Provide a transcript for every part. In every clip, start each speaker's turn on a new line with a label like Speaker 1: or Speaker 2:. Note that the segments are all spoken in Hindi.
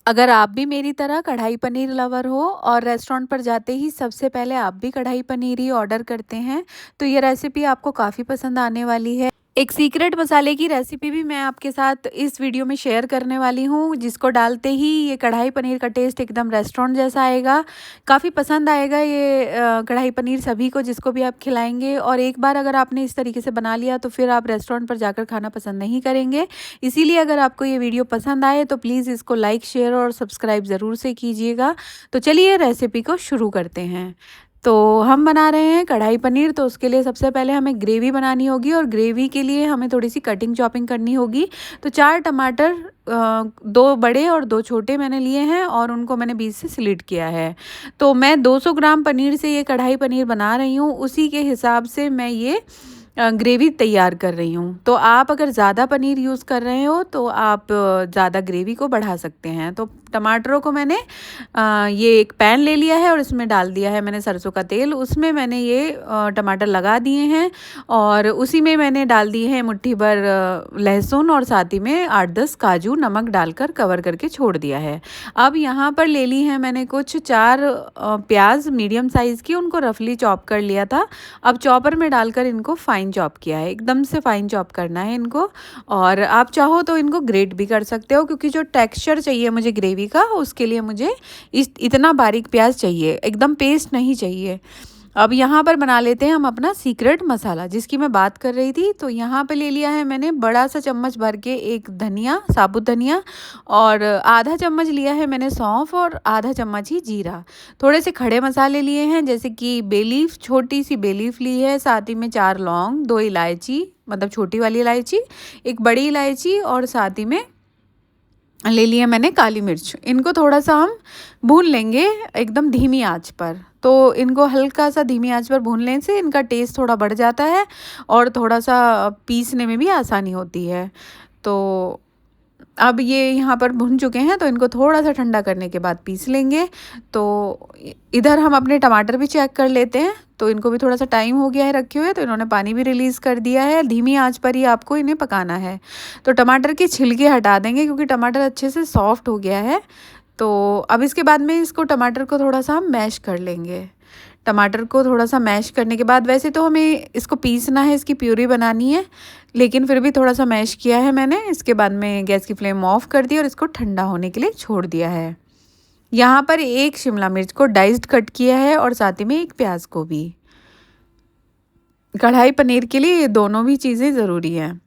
Speaker 1: अगर आप भी मेरी तरह कढ़ाई पनीर लवर हो और रेस्टोरेंट पर जाते ही सबसे पहले आप भी कढ़ाई पनीर ही ऑर्डर करते हैं, तो ये रेसिपी आपको काफ़ी पसंद आने वाली है। एक सीक्रेट मसाले की रेसिपी भी मैं आपके साथ इस वीडियो में शेयर करने वाली हूँ, जिसको डालते ही ये कढ़ाई पनीर का टेस्ट एकदम रेस्टोरेंट जैसा आएगा। काफ़ी पसंद आएगा ये कढ़ाई पनीर सभी को, जिसको भी आप खिलाएंगे। और एक बार अगर आपने इस तरीके से बना लिया तो फिर आप रेस्टोरेंट पर जाकर खाना पसंद नहीं करेंगे। इसीलिए अगर आपको ये वीडियो पसंद आए तो प्लीज़ इसको लाइक, शेयर और सब्सक्राइब ज़रूर से कीजिएगा। तो चलिए रेसिपी को शुरू करते हैं। तो हम बना रहे हैं कढ़ाई पनीर, तो उसके लिए सबसे पहले हमें ग्रेवी बनानी होगी और ग्रेवी के लिए हमें थोड़ी सी कटिंग चॉपिंग करनी होगी। तो 4 टमाटर 2 बड़े और 2 छोटे मैंने लिए हैं और उनको मैंने बीच से स्लिट किया है। तो मैं 200 ग्राम पनीर से ये कढ़ाई पनीर बना रही हूँ, उसी के हिसाब से मैं ये ग्रेवी तैयार कर रही हूँ। तो आप अगर ज़्यादा पनीर यूज़ कर रहे हो तो आप ज़्यादा ग्रेवी को बढ़ा सकते हैं। तो टमाटरों को मैंने ये एक पैन ले लिया है और इसमें डाल दिया है मैंने सरसों का तेल। उसमें मैंने ये टमाटर लगा दिए हैं और उसी में मैंने डाल दिए हैं मुट्ठी भर लहसुन और साथ ही में 8-10 काजू, नमक डालकर कवर करके छोड़ दिया है। अब यहाँ पर ले ली है मैंने कुछ 4 प्याज मीडियम साइज़ की, उनको रफली चॉप कर लिया था। अब चॉपर में डालकर इनको फाइन चॉप किया है, एकदम से फाइन चॉप करना है इनको। और आप चाहो तो इनको ग्रेट भी कर सकते हो, क्योंकि जो टेक्सचर चाहिए मुझे ग्रेवी का, उसके लिए मुझे इतना बारीक प्याज चाहिए, एकदम पेस्ट नहीं चाहिए। अब यहाँ पर बना लेते हैं हम अपना सीक्रेट मसाला, जिसकी मैं बात कर रही थी। तो यहाँ पे ले लिया है मैंने बड़ा सा चम्मच भर के एक धनिया, साबुत धनिया, और आधा चम्मच लिया है मैंने सौंफ और आधा चम्मच ही जीरा। थोड़े से खड़े मसाले लिए हैं, जैसे कि बे लीफ, छोटी सी बे लीफ ली है, साथ ही में 4 लौंग, 2 इलायची, मतलब छोटी वाली इलायची, एक बड़ी इलायची, और साथ ही में ले लिए मैंने काली मिर्च। इनको थोड़ा सा हम भून लेंगे एकदम धीमी आंच पर। तो इनको हल्का सा धीमी आंच पर भूनने से इनका टेस्ट थोड़ा बढ़ जाता है और थोड़ा सा पीसने में भी आसानी होती है। तो अब ये यहाँ पर भुन चुके हैं, तो इनको थोड़ा सा ठंडा करने के बाद पीस लेंगे। तो इधर हम अपने टमाटर भी चेक कर लेते हैं। तो इनको भी थोड़ा सा टाइम हो गया है रखे हुए, तो इन्होंने पानी भी रिलीज़ कर दिया है। धीमी आंच पर ही आपको इन्हें पकाना है। तो टमाटर के छिलके हटा देंगे, क्योंकि टमाटर अच्छे से सॉफ्ट हो गया है। तो अब इसके बाद में इसको टमाटर को थोड़ा सा हम मैश कर लेंगे। टमाटर को थोड़ा सा मैश करने के बाद, वैसे तो हमें इसको पीसना है, इसकी प्यूरी बनानी है, लेकिन फिर भी थोड़ा सा मैश किया है मैंने। इसके बाद में गैस की फ्लेम ऑफ कर दी और इसको ठंडा होने के लिए छोड़ दिया है। यहाँ पर एक शिमला मिर्च को डाइस्ड कट किया है और साथ ही में एक प्याज को भी। कढ़ाई पनीर के लिए ये दोनों भी चीज़ें ज़रूरी हैं।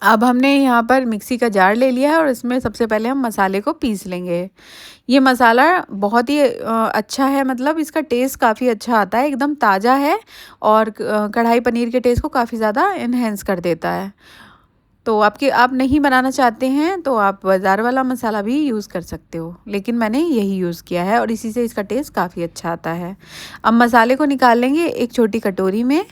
Speaker 1: अब हमने यहाँ पर मिक्सी का जार ले लिया है और इसमें सबसे पहले हम मसाले को पीस लेंगे। ये मसाला बहुत ही अच्छा है, मतलब इसका टेस्ट काफ़ी अच्छा आता है, एकदम ताज़ा है और कढ़ाई पनीर के टेस्ट को काफ़ी ज़्यादा इन्हेंस कर देता है। तो आप नहीं बनाना चाहते हैं तो आप बाज़ार वाला मसाला भी यूज़ कर सकते हो, लेकिन मैंने यही यूज़ किया है और इसी से इसका टेस्ट काफ़ी अच्छा आता है। अब मसाले को निकाल लेंगे एक छोटी कटोरी में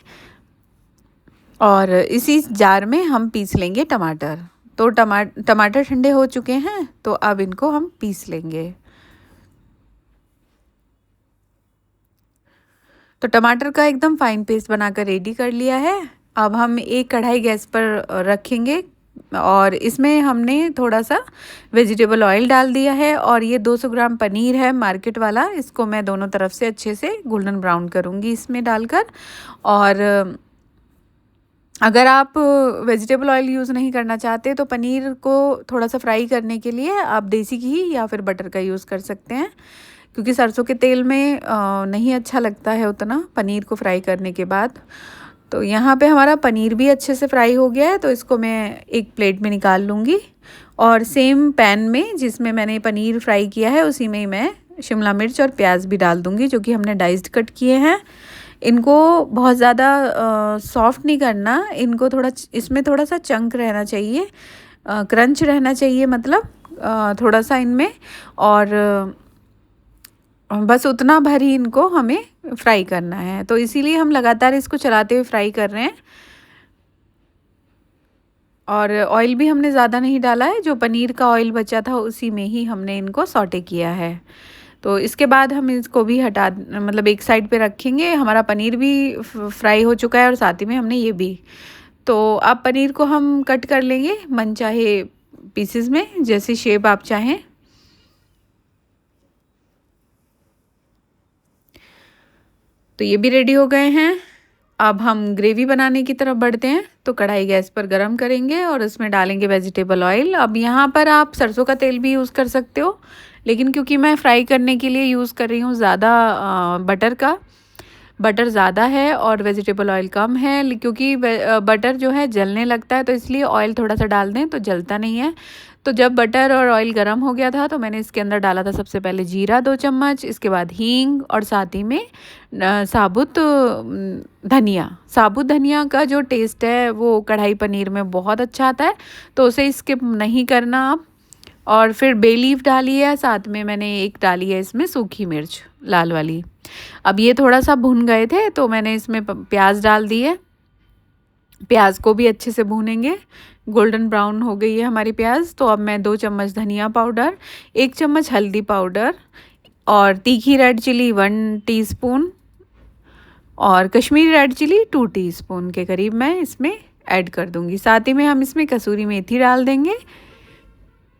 Speaker 1: और इसी जार में हम पीस लेंगे टमाटर। तो टमाटर ठंडे हो चुके हैं, तो अब इनको हम पीस लेंगे। तो टमाटर का एकदम फाइन पेस्ट बनाकर रेडी कर लिया है। अब हम एक कढ़ाई गैस पर रखेंगे और इसमें हमने थोड़ा सा वेजिटेबल ऑयल डाल दिया है और ये 200 ग्राम पनीर है मार्केट वाला, इसको मैं दोनों तरफ से अच्छे से गोल्डन ब्राउन करूँगी इसमें डालकर। और अगर आप वेजिटेबल ऑयल यूज़ नहीं करना चाहते तो पनीर को थोड़ा सा फ्राई करने के लिए आप देसी घी या फिर बटर का यूज़ कर सकते हैं, क्योंकि सरसों के तेल में नहीं अच्छा लगता है उतना पनीर को फ्राई करने के बाद। तो यहाँ पे हमारा पनीर भी अच्छे से फ्राई हो गया है, तो इसको मैं एक प्लेट में निकाल लूँगी और सेम पैन में जिसमें मैंने पनीर फ्राई किया है उसी में ही मैं शिमला मिर्च और प्याज भी डाल दूँगी, जो कि हमने डाइस्ड कट किए हैं। इनको बहुत ज़्यादा सॉफ्ट नहीं करना, इनको थोड़ा इसमें थोड़ा सा चंक रहना चाहिए, क्रंच रहना चाहिए, मतलब थोड़ा सा इनमें। और बस उतना भर ही इनको हमें फ्राई करना है, तो इसीलिए हम लगातार इसको चलाते हुए फ्राई कर रहे हैं। और ऑयल भी हमने ज़्यादा नहीं डाला है, जो पनीर का ऑयल बचा था उसी में ही हमने इनको सौटे किया है। तो इसके बाद हम इसको भी मतलब एक साइड पे रखेंगे। हमारा पनीर भी फ्राई हो चुका है और साथ ही में हमने ये भी। तो अब पनीर को हम कट कर लेंगे मनचाहे पीसेस में, जैसी शेप आप चाहें। तो ये भी रेडी हो गए हैं। अब हम ग्रेवी बनाने की तरफ बढ़ते हैं। तो कढ़ाई गैस पर गरम करेंगे और उसमें डालेंगे वेजिटेबल ऑयल। अब यहाँ पर आप सरसों का तेल भी यूज़ कर सकते हो, लेकिन क्योंकि मैं फ्राई करने के लिए यूज़ कर रही हूँ ज़्यादा बटर ज़्यादा है और वेजिटेबल ऑयल कम है, क्योंकि बटर जो है जलने लगता है, तो इसलिए ऑयल थोड़ा सा डाल दें तो जलता नहीं है। तो जब बटर और ऑयल गरम हो गया था तो मैंने इसके अंदर डाला था सबसे पहले जीरा 2 चम्मच, इसके बाद हींग और साथ ही में साबुत धनिया का जो टेस्ट है वो कढ़ाई पनीर में बहुत अच्छा आता है, तो उसे स्किप नहीं करना आप। और फिर बे लीफ डाली है, साथ में मैंने एक डाली है इसमें सूखी मिर्च लाल वाली। अब ये थोड़ा सा भुन गए थे तो मैंने इसमें प्याज डाल दी है। प्याज को भी अच्छे से भूनेंगे। गोल्डन ब्राउन हो गई है हमारी प्याज। तो अब मैं 2 चम्मच धनिया पाउडर, 1 चम्मच हल्दी पाउडर और तीखी रेड चिली 1 टीस्पून और कश्मीरी रेड चिली 2 टीस्पून के करीब मैं इसमें ऐड कर दूंगी। साथ ही में हम इसमें कसूरी मेथी डाल देंगे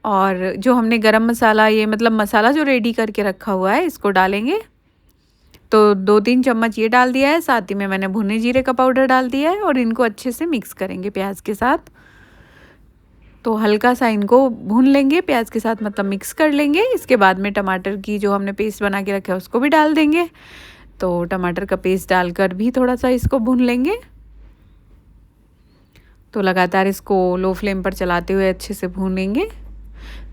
Speaker 1: और जो हमने गरम मसाला, ये मतलब मसाला जो रेडी करके रखा हुआ है, इसको डालेंगे। तो 2-3 चम्मच ये डाल दिया है। साथ ही में मैंने भुने जीरे का पाउडर डाल दिया है और इनको अच्छे से मिक्स करेंगे प्याज के साथ। तो हल्का सा इनको भून लेंगे प्याज के साथ, मतलब मिक्स कर लेंगे। इसके बाद में टमाटर की जो हमने पेस्ट बना के रखा है उसको भी डाल देंगे। तो टमाटर का पेस्ट डालकर भी थोड़ा सा इसको भून लेंगे। तो लगातार इसको लो फ्लेम पर चलाते हुए अच्छे से भूनेंगे।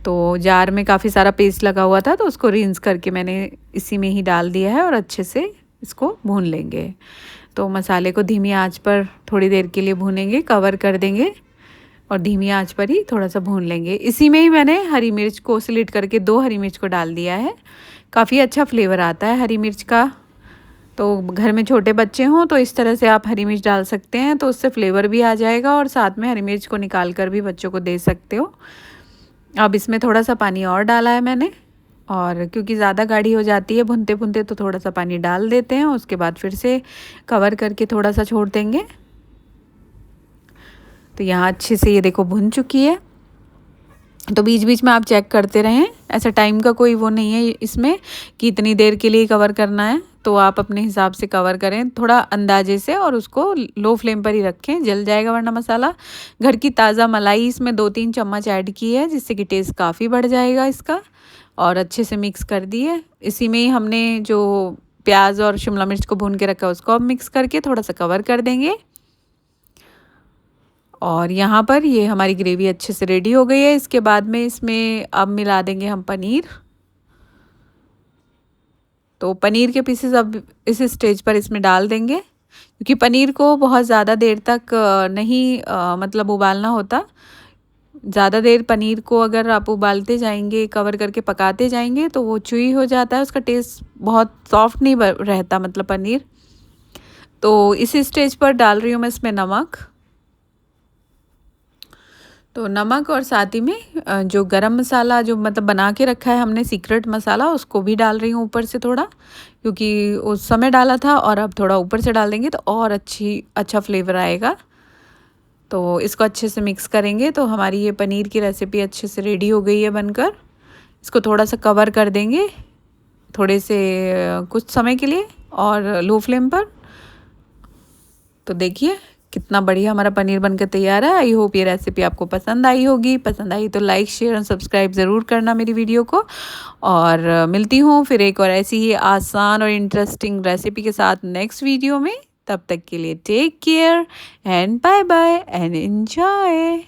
Speaker 1: तो जार में काफ़ी सारा पेस्ट लगा हुआ था तो उसको रिंस करके मैंने इसी में ही डाल दिया है और अच्छे से इसको भून लेंगे। तो मसाले को धीमी आंच पर थोड़ी देर के लिए भूनेंगे, कवर कर देंगे और धीमी आंच पर ही थोड़ा सा भून लेंगे। इसी में ही मैंने हरी मिर्च को स्लिट करके 2 हरी मिर्च को डाल दिया है। काफ़ी अच्छा फ्लेवर आता है हरी मिर्च का। तो घर में छोटे बच्चे हों तो इस तरह से आप हरी मिर्च डाल सकते हैं, तो उससे फ्लेवर भी आ जाएगा और साथ में हरी मिर्च को निकाल कर भी बच्चों को दे सकते हो। अब इसमें थोड़ा सा पानी और डाला है मैंने, और क्योंकि ज़्यादा गाढ़ी हो जाती है भुनते भुनते तो थोड़ा सा पानी डाल देते हैं। उसके बाद फिर से कवर करके थोड़ा सा छोड़ देंगे। तो यहाँ अच्छे से ये देखो भुन चुकी है। तो बीच बीच में आप चेक करते रहें। ऐसा टाइम का कोई वो नहीं है इसमें कि इतनी देर के लिए कवर करना है, तो आप अपने हिसाब से कवर करें थोड़ा अंदाजे से और उसको लो फ्लेम पर ही रखें, जल जाएगा वरना मसाला। घर की ताज़ा मलाई इसमें 2-3 चम्मच ऐड की है, जिससे कि टेस्ट काफ़ी बढ़ जाएगा इसका। और अच्छे से मिक्स कर दिए। इसी में ही हमने जो प्याज और शिमला मिर्च को भून के रखा है उसको अब मिक्स करके थोड़ा सा कवर कर देंगे। और यहाँ पर ये हमारी ग्रेवी अच्छे से रेडी हो गई है। इसके बाद में इसमें अब मिला देंगे हम पनीर। तो पनीर के पीसेस अब इस स्टेज पर इसमें डाल देंगे, क्योंकि पनीर को बहुत ज़्यादा देर तक नहीं मतलब उबालना होता। ज़्यादा देर पनीर को अगर आप उबालते जाएंगे, कवर करके पकाते जाएंगे, तो वो चुई हो जाता है, उसका टेस्ट बहुत सॉफ्ट नहीं रहता मतलब पनीर। तो इस स्टेज पर डाल रही हूँ मैं इसमें नमक। तो नमक और साथ ही में जो गरम मसाला जो मतलब बना के रखा है हमने सीक्रेट मसाला, उसको भी डाल रही हूँ ऊपर से थोड़ा, क्योंकि उस समय डाला था और अब थोड़ा ऊपर से डाल देंगे तो और अच्छा फ्लेवर आएगा। तो इसको अच्छे से मिक्स करेंगे। तो हमारी ये पनीर की रेसिपी अच्छे से रेडी हो गई है बनकर। इसको थोड़ा सा कवर कर देंगे थोड़े से कुछ समय के लिए और लो फ्लेम पर। तो देखिए कितना बढ़िया हमारा पनीर बनकर तैयार है। आई होप ये रेसिपी आपको पसंद आई होगी। पसंद आई तो लाइक शेयर और सब्सक्राइब ज़रूर करना मेरी वीडियो को। और मिलती हूँ फिर एक और ऐसी ही आसान और इंटरेस्टिंग रेसिपी के साथ नेक्स्ट वीडियो में। तब तक के लिए take care and bye bye and enjoy.